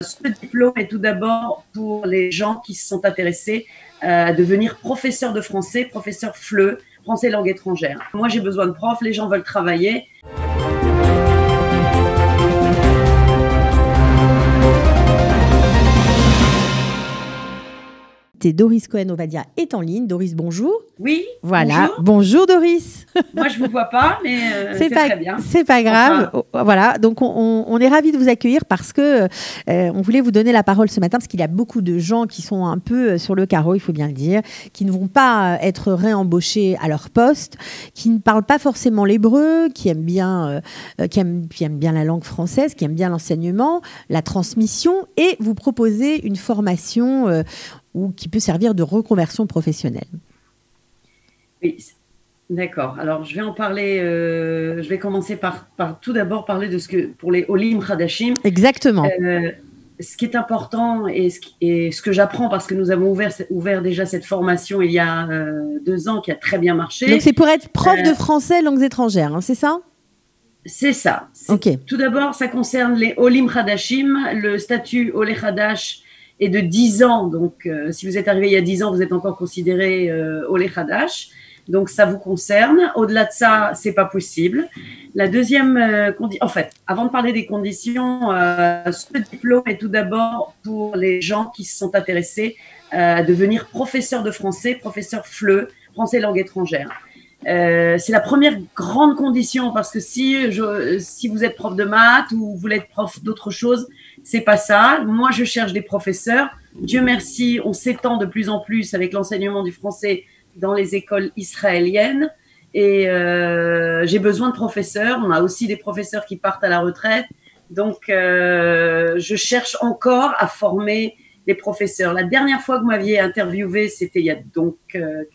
Ce diplôme est tout d'abord pour les gens qui se sont intéressés à devenir professeur de français, professeur FLE, français langue étrangère. Moi, j'ai besoin de profs, les gens veulent travailler. Doris Cohen-Ovadia est en ligne. Doris, bonjour. Oui. Voilà. Bonjour Doris. Moi, je ne vous vois pas, mais c'est très bien. C'est pas grave. Enfin... Voilà. Donc, on est ravis de vous accueillir parce que on voulait vous donner la parole ce matin parce qu'il y a beaucoup de gens qui sont un peu sur le carreau, il faut bien le dire, qui ne vont pas être réembauchés à leur poste, qui ne parlent pas forcément l'hébreu, qui aiment bien la langue française, qui aiment bien l'enseignement, la transmission, et vous proposez une formation ou qui peut servir de reconversion professionnelle. Oui, d'accord. Alors, je vais en parler. Je vais commencer par tout d'abord parler de ce que pour les Olim Hadashim. Exactement. Ce qui est important et ce que j'apprends, parce que nous avons ouvert déjà cette formation il y a 2 ans, qui a très bien marché. Donc, c'est pour être prof de français langues étrangères, hein, c'est ça? C'est ça. Ok. Tout d'abord, ça concerne les Olim Hadashim. Le statut Olé Hadash est de 10 ans. Donc, si vous êtes arrivé il y a 10 ans, vous êtes encore considéré Olé Hadash. Donc, ça vous concerne. Au-delà de ça, c'est pas possible. La deuxième condition, en fait, avant de parler des conditions, ce diplôme est tout d'abord pour les gens qui se sont intéressés à devenir professeur de français, professeur FLE, français langue étrangère. C'est la première grande condition, parce que si vous êtes prof de maths ou vous voulez être prof d'autre chose, c'est pas ça. Moi, je cherche des professeurs. Dieu merci, on s'étend de plus en plus avec l'enseignement du français dans les écoles israéliennes, et j'ai besoin de professeurs. On a aussi des professeurs qui partent à la retraite, donc je cherche encore à former des professeurs. La dernière fois que vous m'aviez interviewé, c'était il y a donc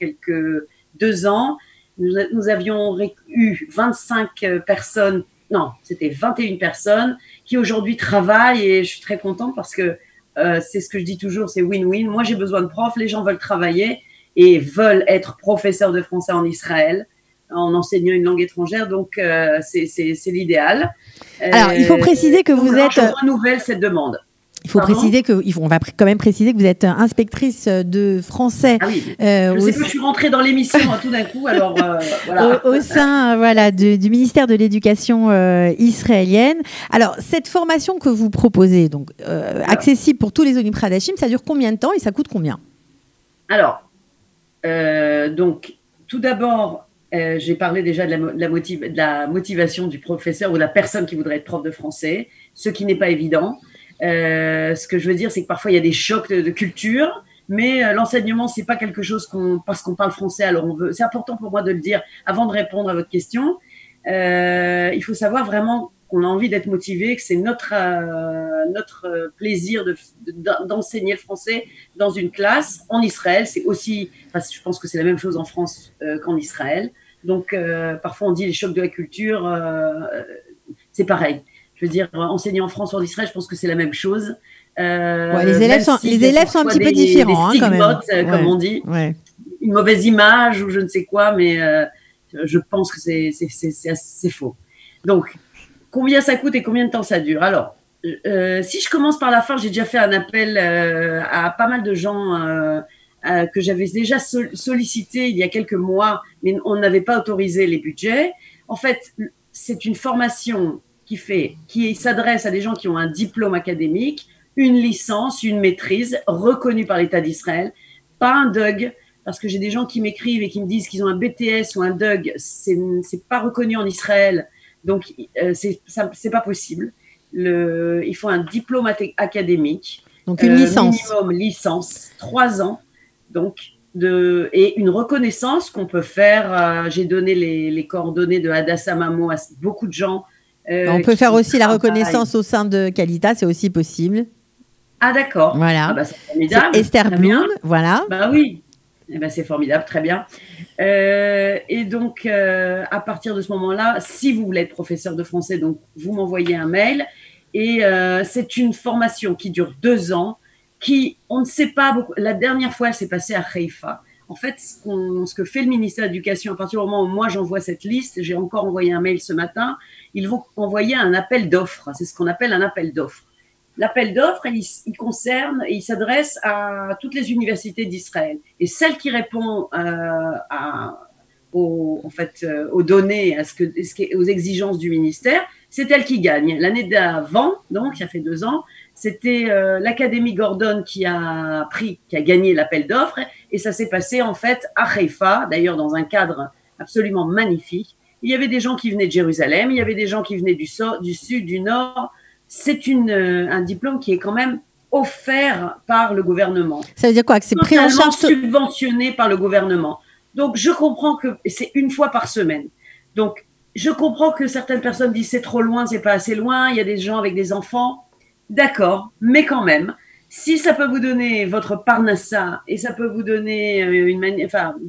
quelques 2 ans. Nous avions eu 25 personnes, non, c'était 21 personnes qui aujourd'hui travaillent, et je suis très contente parce que c'est ce que je dis toujours, c'est win-win. Moi, j'ai besoin de profs, les gens veulent travailler et veulent être professeurs de français en Israël en enseignant une langue étrangère, donc c'est l'idéal. Alors, il faut préciser que vous êtes... Je renouvelle cette demande. Il faut préciser on va quand même préciser que vous êtes inspectrice de français. Ah oui, je sais que je suis rentrée dans l'émission tout d'un coup, alors voilà. Au sein du ministère de l'Éducation israélienne. Alors, cette formation que vous proposez, donc accessible pour tous les Olim Hadashim, ça dure combien de temps et ça coûte combien? Alors, donc, tout d'abord, j'ai parlé déjà de la motivation du professeur ou de la personne qui voudrait être prof de français, ce qui n'est pas évident. Ce que je veux dire, c'est que parfois il y a des chocs de culture, mais l'enseignement, c'est pas quelque chose parce qu'on parle français, alors on veut. C'est important pour moi de le dire avant de répondre à votre question. Il faut savoir vraiment qu'on a envie d'être motivé, que c'est notre plaisir d'enseigner le français dans une classe en Israël. C'est aussi, je pense que c'est la même chose en France qu'en Israël. Donc parfois on dit les chocs de la culture, c'est pareil. Je veux dire, enseigner en France ou en Israël, je pense que c'est la même chose. Les élèves sont un petit peu différents, des stigmates, comme on dit. Ouais. Une mauvaise image ou je ne sais quoi, mais je pense que c'est faux. Donc, combien ça coûte et combien de temps ça dure? Alors, si je commence par la fin, j'ai déjà fait un appel à pas mal de gens que j'avais déjà sollicité il y a quelques mois, mais on n'avait pas autorisé les budgets. En fait, c'est une formation qui s'adresse à des gens qui ont un diplôme académique, une licence, une maîtrise reconnue par l'État d'Israël, pas un DUG, parce que j'ai des gens qui m'écrivent et qui me disent qu'ils ont un BTS ou un DUG, c'est pas reconnu en Israël, donc c'est pas possible. Il faut un diplôme académique, donc une licence, minimum licence, 3 ans, donc et une reconnaissance qu'on peut faire. J'ai donné les coordonnées de Hadassah Mamo à beaucoup de gens. On peut faire aussi la reconnaissance au sein de Qualita, c'est aussi possible. Ah d'accord. Voilà. Ah bah, c'est formidable. C'est Esther Blum, voilà. Bah oui. Eh ben, c'est formidable, très bien. Et donc, à partir de ce moment-là, si vous voulez être professeur de français, donc vous m'envoyez un mail. Et c'est une formation qui dure 2 ans, on ne sait pas beaucoup. La dernière fois, elle s'est passée à Haïfa. En fait, ce que fait le ministère de l'Éducation, à partir du moment où moi j'envoie cette liste, j'ai encore envoyé un mail ce matin, ils vont envoyer un appel d'offres. C'est ce qu'on appelle un appel d'offres. l'appel d'offres, il concerne et il s'adresse à toutes les universités d'Israël. Et celle qui répond aux données, aux exigences du ministère, c'est elle qui gagne. L'année d'avant, donc ça fait 2 ans, c'était l'Académie Gordon qui a gagné l'appel d'offres, et ça s'est passé en fait à Haïfa, d'ailleurs dans un cadre absolument magnifique. Il y avait des gens qui venaient de Jérusalem, il y avait des gens qui venaient du sud, du nord. C'est un diplôme qui est quand même offert par le gouvernement. Ça veut dire quoi? Que c'est pris en charge, subventionné par le gouvernement. Donc, je comprends que c'est 1 fois par semaine. Donc, je comprends que certaines personnes disent c'est trop loin, c'est pas assez loin, il y a des gens avec des enfants. D'accord, mais quand même, si ça peut vous donner votre parnassa et ça peut vous donner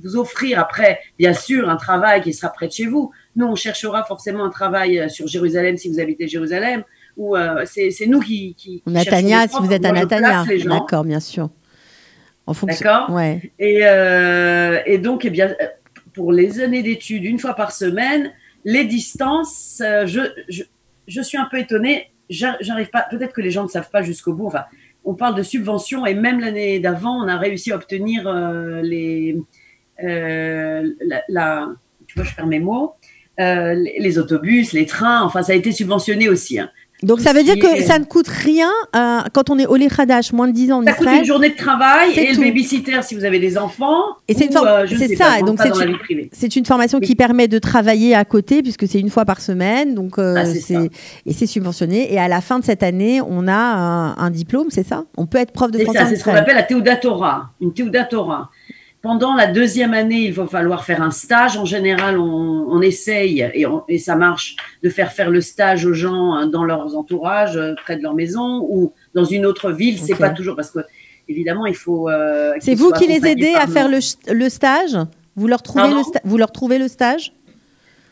vous offrir après, bien sûr, un travail qui sera près de chez vous. Nous, on cherchera forcément un travail sur Jérusalem si vous habitez Jérusalem, ou c'est nous qui Natania, si vous êtes à Natania. D'accord, bien sûr. En fonction. D'accord. Ouais. Et donc, eh bien, pour les années d'études, 1 fois par semaine, les distances, je suis un peu étonnée. J'arrive pas. Peut-être que les gens ne savent pas jusqu'au bout. Enfin, on parle de subventions et même l'année d'avant, on a réussi à obtenir tu vois, je perds mes mots, les autobus, les trains. Enfin, ça a été subventionné aussi. Hein. Donc, ça veut dire que ça ne coûte rien quand on est au Khadash, moins de 10 ans en Israël. Ça coûte une journée de travail et le babysitter si vous avez des enfants. Et c'est une formation qui permet de travailler à côté puisque c'est 1 fois par semaine. Donc, c'est subventionné. Et à la fin de cette année, on a un diplôme, c'est ça? On peut être prof de français en Israël. C'est ce qu'on appelle la Teudat Torah, une Teudat Torah. Pendant la 2e année, il va falloir faire un stage. En général, on essaye, et ça marche, de faire le stage aux gens dans leurs entourages, près de leur maison ou dans une autre ville. Okay. C'est pas toujours parce que, évidemment, il faut. C'est vous qui les aidez à faire le stage? Vous leur trouvez le stage?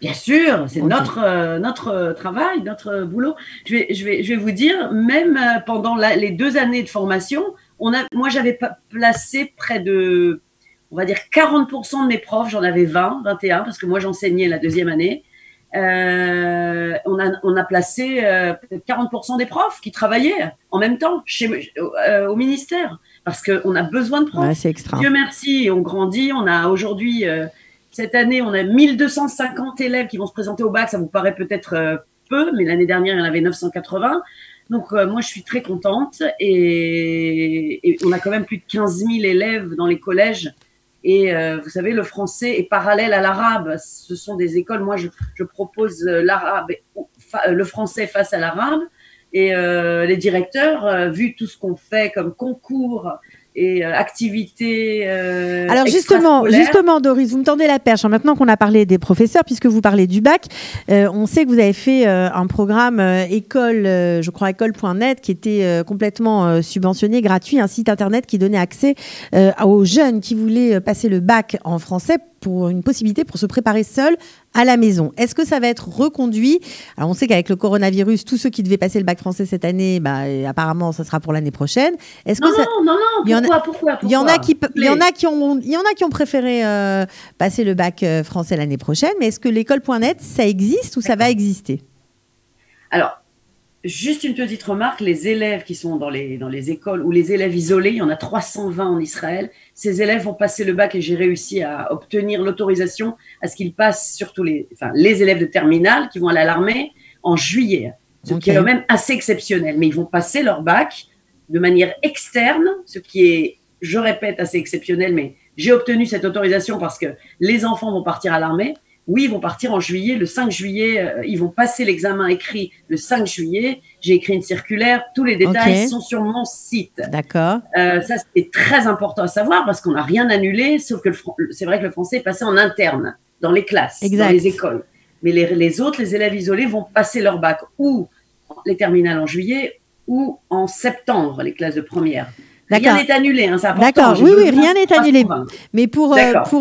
Bien sûr, c'est notre travail, notre boulot. Je vais vous dire, même pendant les 2 années de formation, moi, j'avais placé près de, on va dire 40% de mes profs, j'en avais 21, parce que moi j'enseignais la 2e année. On a placé peut-être 40% des profs qui travaillaient en même temps au ministère, parce qu'on a besoin de profs. Ouais, c'est extra. Dieu merci, on grandit. On a aujourd'hui, cette année, on a 1250 élèves qui vont se présenter au bac. Ça vous paraît peut-être peu, mais l'année dernière, il y en avait 980. Donc, moi, je suis très contente. Et on a quand même plus de 15 000 élèves dans les collèges. Et vous savez, le français est parallèle à l'arabe. Ce sont des écoles. Moi, je propose le français face à l'arabe. Et les directeurs, vu tout ce qu'on fait comme concours et activités. Alors justement, Doris, vous me tendez la perche. Maintenant qu'on a parlé des professeurs, puisque vous parlez du bac, on sait que vous avez fait un programme école, je crois école.net, qui était complètement subventionné, gratuit, un site internet qui donnait accès aux jeunes qui voulaient passer le bac en français pour une possibilité pour se préparer seul à la maison. Est-ce que ça va être reconduit? Alors, on sait qu'avec le coronavirus, tous ceux qui devaient passer le bac français cette année, apparemment, ça sera pour l'année prochaine. Pourquoi? Il y en a qui ont préféré passer le bac français l'année prochaine, mais est-ce que l'école.net, ça existe ou ça va exister? Alors, juste une petite remarque, les élèves qui sont dans les écoles ou les élèves isolés, il y en a 320 en Israël, ces élèves vont passer le bac et j'ai réussi à obtenir l'autorisation à ce qu'ils passent, surtout les élèves de terminale qui vont aller à l'armée en juillet, ce qui est quand même assez exceptionnel, mais ils vont passer leur bac de manière externe, ce qui est, je répète, assez exceptionnel, mais j'ai obtenu cette autorisation parce que les enfants vont partir à l'armée. Oui, ils vont partir en juillet, le 5 juillet, ils vont passer l'examen écrit le 5 juillet. J'ai écrit une circulaire, tous les détails sont sur mon site. D'accord. Ça, c'est très important à savoir parce qu'on n'a rien annulé, sauf que c'est vrai que le français est passé en interne, dans les classes, dans les écoles. Mais les autres, les élèves isolés, vont passer leur bac ou les terminales en juillet ou en septembre, les classes de première. Rien n'est annulé, hein, c'est important. D'accord, oui, rien n'est annulé. Mais pour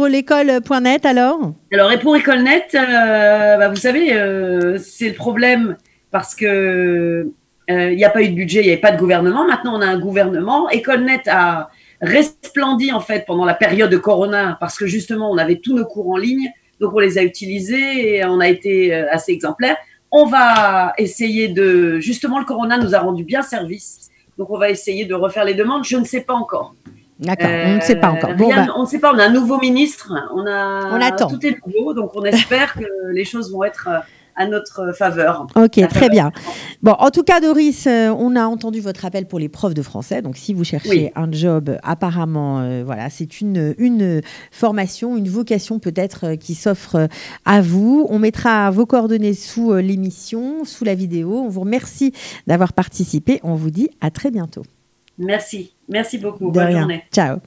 l'école.net, alors et pour école.net, vous savez, c'est le problème parce que il n'y a pas eu de budget, il n'y avait pas de gouvernement. Maintenant, on a un gouvernement. École.net a resplendi, en fait, pendant la période de Corona parce que, justement, on avait tous nos cours en ligne. Donc, on les a utilisés et on a été assez exemplaires. On va essayer de… Justement, le corona nous a rendu bien service. Donc, on va essayer de refaire les demandes. Je ne sais pas encore. D'accord, on ne sait pas encore. Bon, on ne sait pas, on a un nouveau ministre. On attend. Tout est nouveau, donc on espère que les choses vont être à notre faveur. Ok, très bien. Bon, en tout cas, Doris, on a entendu votre appel pour les profs de français. Donc, si vous cherchez un job, apparemment, voilà, c'est une formation, une vocation peut-être qui s'offre à vous. On mettra vos coordonnées sous l'émission, sous la vidéo. On vous remercie d'avoir participé. On vous dit à très bientôt. Merci. Merci beaucoup. Bonne journée. Ciao.